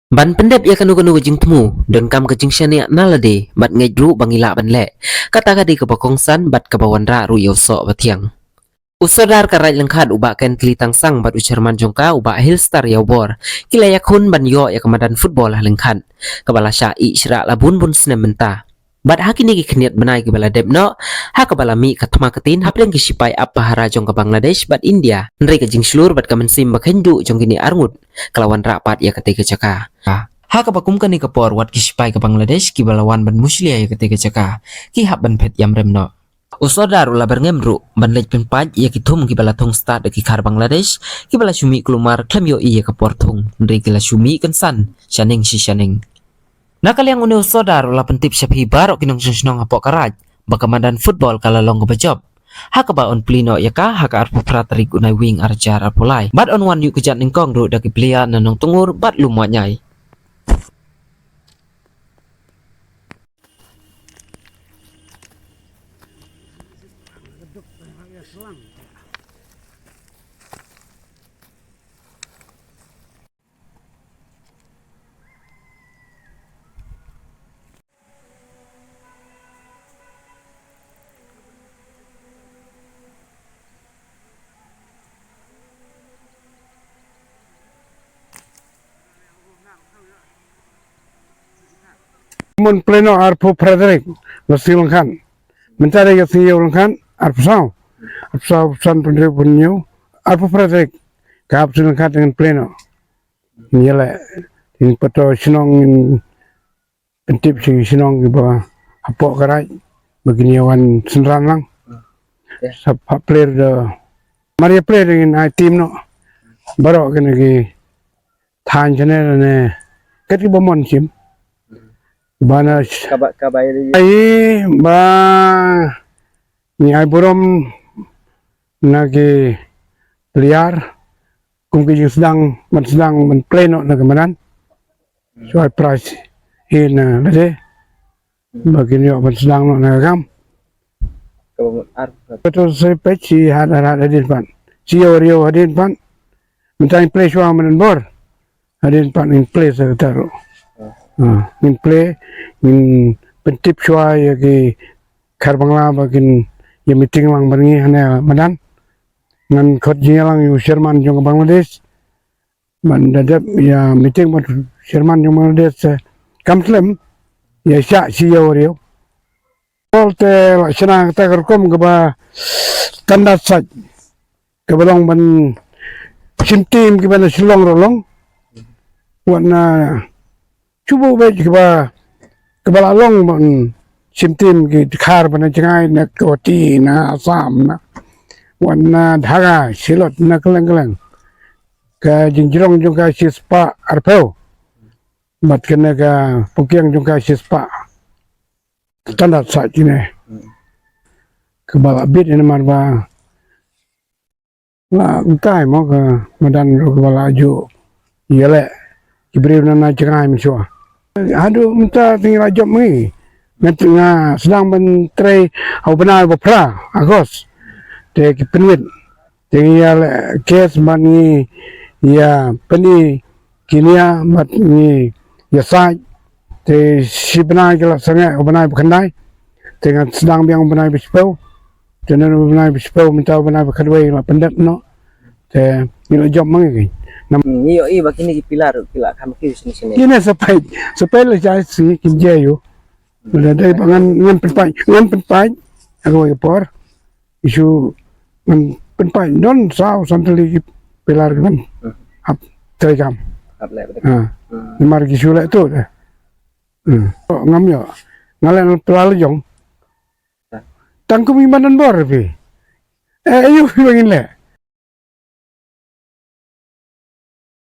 Ban pendep ya kanu kejing temu dan kam kejing syania nalade bat ngejru bangila ban le kata kadi ke bakongsan bat ke bawandra ru yoso batiang usodar karai lengkhat ubak ken telitang sang bat ucerman jongka ubak hillstar yaubor kilayak hun ban yo ya kemadan football lengkhat kebala syai syra labun bun snem mentah bat hakini ki keniat benai ke bala debno ha kebala mi katma ketin hapleng ki sipai apa hara jong ke Bangladesh bat India nri kejing slur bat kemensim bakhendu jong kini arngut kelawan rapat ya ketika caka ha ka bakum kan ni kapor wat ki sipai ke Bangladesh ki balawan ban muslia ya ketika caka ki hab ban phet yam remno usodar ula berngemru ban lej pen paj ya ki thum ki bala thong start de ki khar Bangladesh ki bala shumi kelumar klam yo iya kapor thong nri ki la shumi kan san shaning si shaning nakaliang une usodar ula pentip syap hibar ok kinong snong apok karaj bakamadan football kala long bajob haka ba on plino yaka haka arpu pratari unai wing arjar arpulai bat on wan yu kejat ningkong ru daki plia nanong tungur bat lumwa nyai Mun pleno arpu Frederick Nasilankan mencari Nasilankan arpu san pendiri punyu arpu Frederick kap Silankan dengan pleno nyele in pato sinong in pentip sinong iba apok karai begini wan senran lang sapa player de Maria player dengan tim no baru kena ki than chane ne ket ki bomon sim bana ai ba ni ai borom nagi liar kum ki sedang men pleno na kemanan so price in lade bagini man sedang no na kam betul saya peci ada hadin pan rio hadin pan minta in place wa men bor hadin pan in place taruh in play in pentip shua ya ki kharbangla bagin ya meeting lang bangi hana madan ngan khotji lang yu Sherman jong Bangladesh man dadap ya meeting mat Sherman jong Bangladesh kamslem ya sya siyo rio polte sena ta kerkom ke ba tandat saj ke balong ban simtim ke bana silong rolong wana cuba baik kebala long mon simtim ki khar bana jangai na koti na asam na wana dhaga silot na keleng ka jinjrong juga sispa arpeu mat kena ka pukiang juga sispa standar sa jine kebala bit ini marba la utai mo ka madan kebala aju yele kibri na jangai misua aduh minta tinggal job ni nga sedang menteri au benar bopra agos te penwit tinggal kes mani ya peni kinia mat ni ya sai te si benar kala sangat benar bekandai tinggal sedang biang benar bispau jangan benar bispau minta benar bekadwai la pendap no te mila job mangi iyo bakini ki pilar kami ki sini ini sampai le jai si kim jayu ada ngan penpai aku por isu ngan penpai don sao santali pilar kan ap telegam nimar ki sula tu ngam yo ngalen pelal jong tangkum imanan bor pi ayo bangin le